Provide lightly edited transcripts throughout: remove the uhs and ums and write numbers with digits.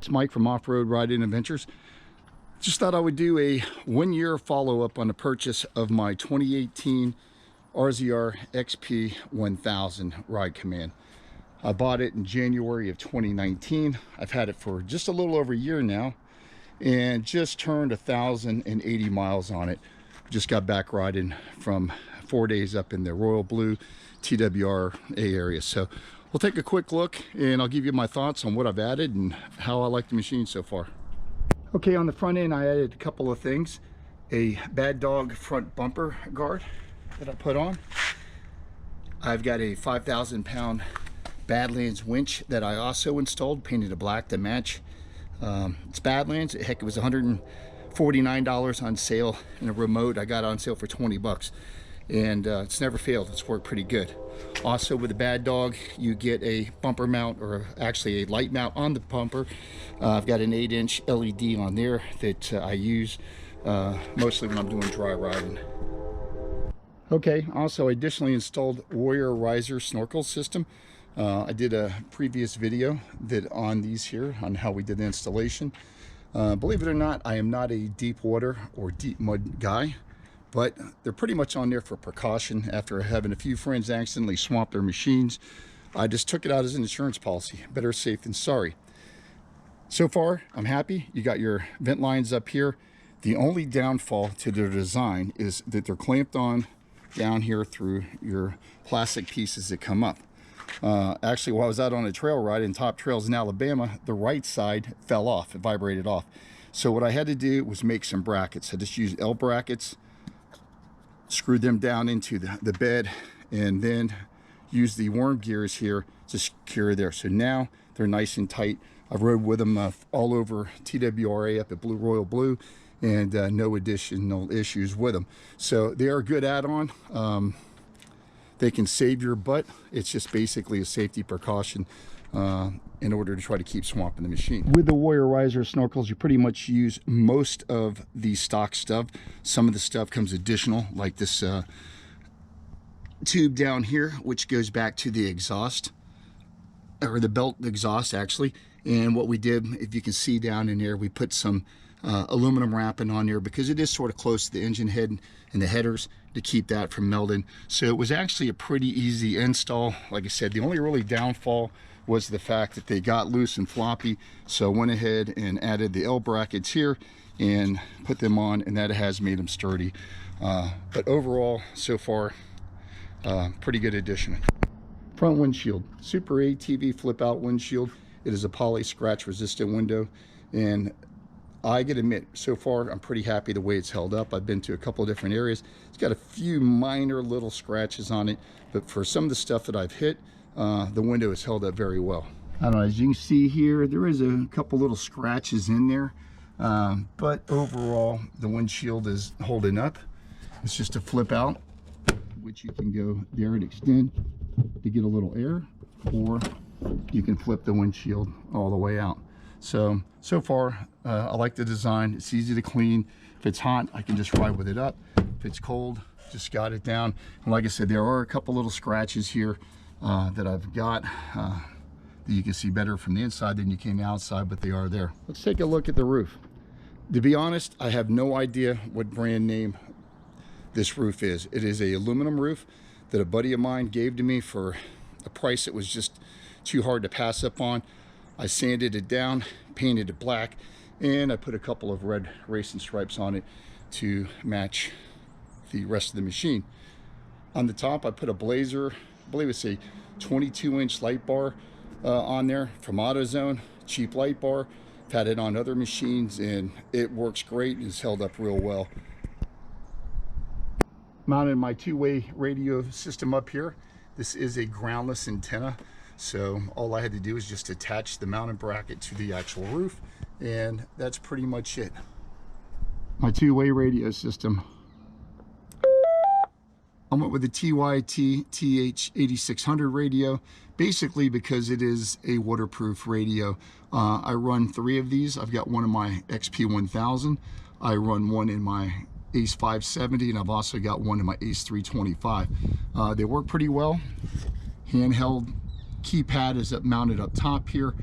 it's Mike from Off-Road Riding Adventures. Just thought I would do a 1-year follow-up on the purchase of my 2018 RZR XP 1000 Ride Command. I bought it in January of 2019. I've had it for just a little over a year now and just turned 1,080 miles on it. Just got back riding from 4 days up in the Royal Blue TWRA area. So we'll take a quick look and I'll give you my thoughts on what I've added and how I like the machine so far. Okay, on the front end I added a couple of things. A Bad Dog front bumper guard that I put on. I've got a 5,000 pound Badlands winch that I also installed, painted it black to match. It's Badlands. Heck, it was $149 on sale in a remote. I got it on sale for 20 bucks. And it's never failed. It's worked pretty good. Also with the Bad Dog, you get a bumper mount, or actually a light mount on the bumper. I've got an 8-inch LED on there that I use mostly when I'm doing dry riding. Okay, also I additionally installed Year RZR snorkel system. I did a previous video on these here on how we did the installation. Believe it or not, I am not a deep water or deep mud guy, but they're pretty much on there for precaution. After having a few friends accidentally swamp their machines, I just took it out as an insurance policy. Better safe than sorry. So far, I'm happy. You got your vent lines up here. The only downfall to their design is that they're clamped on down here through your plastic pieces that come up. Actually, while I was out on a trail ride in top trails in Alabama, the right side fell off. It vibrated off. So what I had to do was make some brackets. I just used L brackets, screwed them down into the bed, and then used the worm gears here to secure there. So now they're nice and tight. I've rode with them all over TWRA up at Royal Blue, and no additional issues with them. So they are a good add-on. They can save your butt. It's just basically a safety precaution in order to try to keep swamping the machine. With the Year RZR snorkels, you pretty much use most of the stock stuff. Some of the stuff comes additional, like this tube down here, which goes back to the exhaust, or the belt exhaust actually. And what we did, if you can see down in there, we put some aluminum wrapping on there because it is sort of close to the engine head and the headers to keep that from melting. So it was actually a pretty easy install. Like I said, the only really downfall was the fact that they got loose and floppy. So I went ahead and added the L brackets here and put them on, and that has made them sturdy. But overall, so far, pretty good addition. Front windshield, Super ATV flip out windshield. It is a poly scratch resistant window, and I gotta admit, so far I'm pretty happy the way it's held up. I've been to a couple of different areas. It's got a few minor little scratches on it, but for some of the stuff that I've hit, the window has held up very well. I don't know, as you can see here, there is a couple little scratches in there, but overall the windshield is holding up. It's just a flip out, which you can go there and extend to get a little air, or you can flip the windshield all the way out. So far, I like the design. It's easy to clean. If it's hot, I can just ride with it up. If it's cold, just got it down. And like I said, there are a couple little scratches here that I've got that you can see better from the inside than you can outside, but they are there. Let's take a look at the roof. To be honest, I have no idea what brand name this roof is. It is a aluminum roof that a buddy of mine gave to me for a price that was just too hard to pass up on. I sanded it down, painted it black, and I put a couple of red racing stripes on it to match the rest of the machine. On the top, I put a Blazer, I believe it's a 22-inch light bar on there from AutoZone, cheap light bar. I've had it on other machines and it works great. It's held up real well. Mounted my two-way radio system up here. This is a groundless antenna. So all I had to do is just attach the mounting bracket to the actual roof, and that's pretty much it. My two-way radio system. I went with the TYT TH8600 radio, basically because it is a waterproof radio. I run 3 of these. I've got one in my XP 1000. I run one in my Ace 570, and I've also got one in my Ace 325. They work pretty well. Handheld keypad is mounted up top here.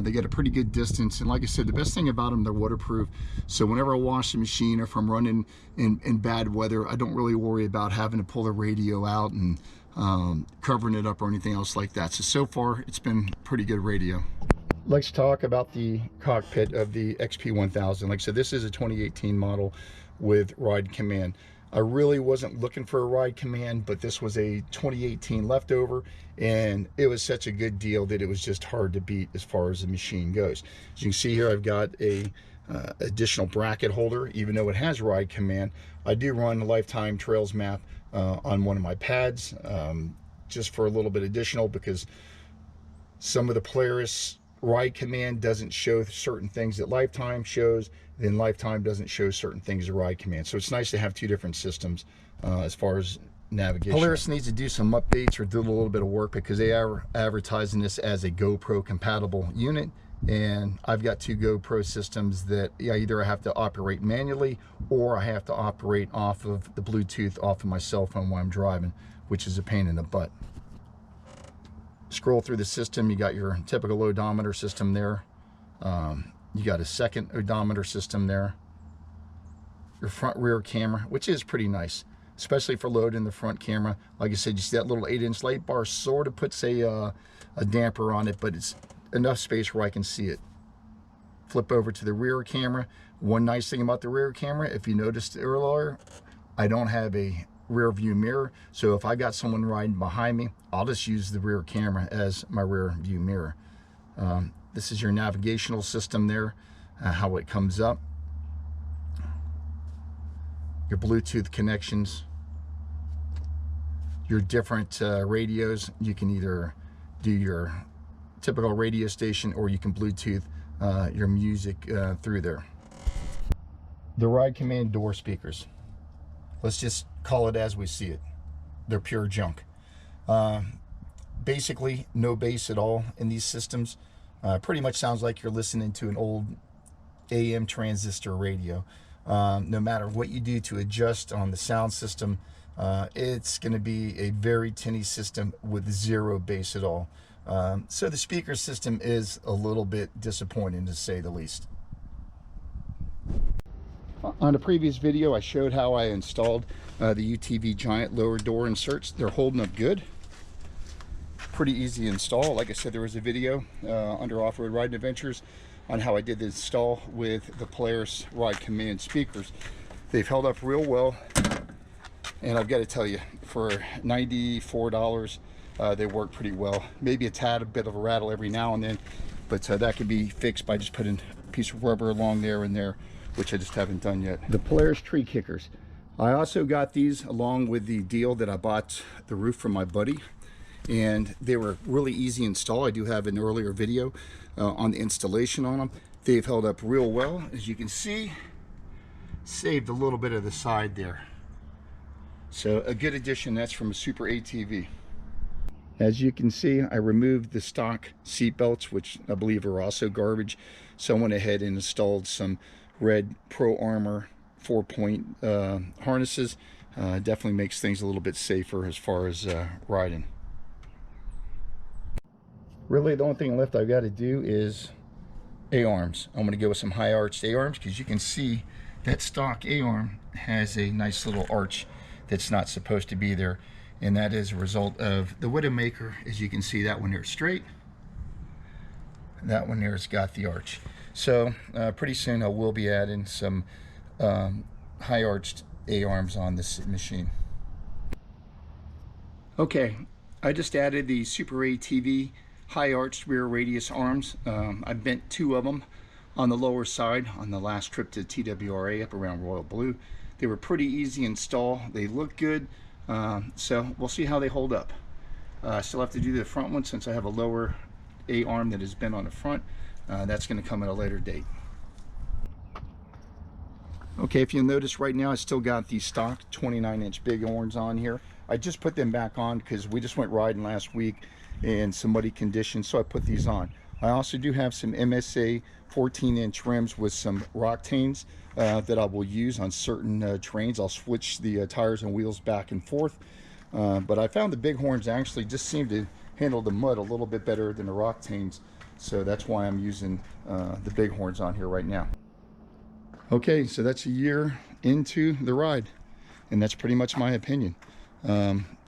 They get a pretty good distance, and like I said, the best thing about them, they're waterproof. So whenever I wash the machine, or if I'm running in bad weather, I don't really worry about having to pull the radio out and covering it up or anything else like that. So far, it's been pretty good radio. Let's talk about the cockpit of the XP1000. Like I said, this is a 2018 model with Ride Command. I really wasn't looking for a Ride Command, but this was a 2018 leftover, and it was such a good deal that it was just hard to beat as far as the machine goes. As you can see here, I've got a additional bracket holder. Even though it has Ride Command, I do run a lifetime trails map on one of my pads, just for a little bit additional, because some of the Polaris Ride Command doesn't show certain things that Lifetime shows, then Lifetime doesn't show certain things that Ride Command. So it's nice to have two different systems as far as navigation. Polaris needs to do some updates or do a little bit of work, because they are advertising this as a GoPro compatible unit, and I've got two GoPro systems that either I have to operate manually, or I have to operate off of the Bluetooth off of my cell phone while I'm driving, which is a pain in the butt. Scroll through the system, you got your typical odometer system there. You got a second odometer system there. Your front rear camera, which is pretty nice, especially for loading the front camera. Like I said, you see that little 8-inch light bar sort of puts a damper on it, but it's enough space where I can see it. Flip over to the rear camera. One nice thing about the rear camera, if you noticed earlier, I don't have a rear view mirror, so if I got someone riding behind me, I'll just use the rear camera as my rear view mirror. This is your navigational system there, how it comes up. Your Bluetooth connections, your different radios. You can either do your typical radio station, or you can Bluetooth your music through there. The Ride Command door speakers, let's just call it as we see it. They're pure junk. Basically no bass at all in these systems. Pretty much sounds like you're listening to an old AM transistor radio. No matter what you do to adjust on the sound system, it's going to be a very tinny system with zero bass at all. So the speaker system is a little bit disappointing, to say the least. On a previous video, I showed how I installed the UTV Giant lower door inserts. They're holding up good. Pretty easy to install. Like I said, there was a video under Off-Road Riding Adventures on how I did the install with the Polaris Ride Command speakers. They've held up real well, and I've got to tell you, for $94, they work pretty well. Maybe a bit of a rattle every now and then, but that could be fixed by just putting a piece of rubber along there and there, which I just haven't done yet. The Polaris tree kickers. I also got these along with the deal that I bought the roof from my buddy, and they were really easy to install. I do have an earlier video on the installation on them. They've held up real well. As you can see, saved a little bit of the side there. So a good addition. That's from a Super ATV. As you can see, I removed the stock seat belts, which I believe are also garbage. So I went ahead and installed some red Pro Armor 4-point harnesses. Definitely makes things a little bit safer as far as riding. Really, the only thing left I've got to do is A-arms. I'm going to go with some high arched A-arms, because you can see that stock A-arm has a nice little arch that's not supposed to be there, and that is a result of the Widowmaker. As you can see, that one there's straight, that one there's got the arch. So pretty soon I will be adding some high arched A-arms on this machine. Okay, I just added the Super ATV high arched rear radius arms. I bent 2 of them on the lower side on the last trip to TWRA up around Royal Blue. They were pretty easy to install. They look good, so we'll see how they hold up. I still have to do the front one, since I have a lower A-arm that has been on the front. That's going to come at a later date. Okay, if you'll notice right now, I still got the stock 29-inch Bighorns on here. I just put them back on because we just went riding last week in some muddy conditions, so I put these on. I also do have some MSA 14-inch rims with some Rocktains that I will use on certain terrains. I'll switch the tires and wheels back and forth. But I found the Bighorns actually just seem to handle the mud a little bit better than the Rocktains. So that's why I'm using the bighorns on here right now. Okay, so that's a year into the ride, and that's pretty much my opinion.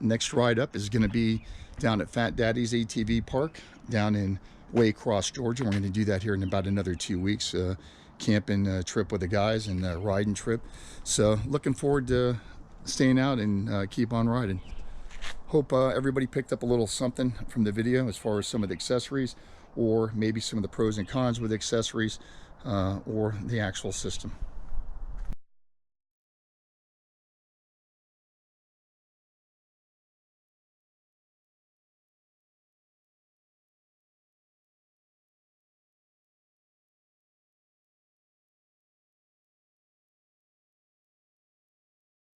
Next ride up is going to be down at Fat Daddy's ATV Park down in Waycross, Georgia. We're going to do that here in about another 2 weeks. Camping trip with the guys and riding trip. So looking forward to staying out and keep on riding. Hope everybody picked up a little something from the video as far as some of the accessories, or maybe some of the pros and cons with accessories, or the actual system.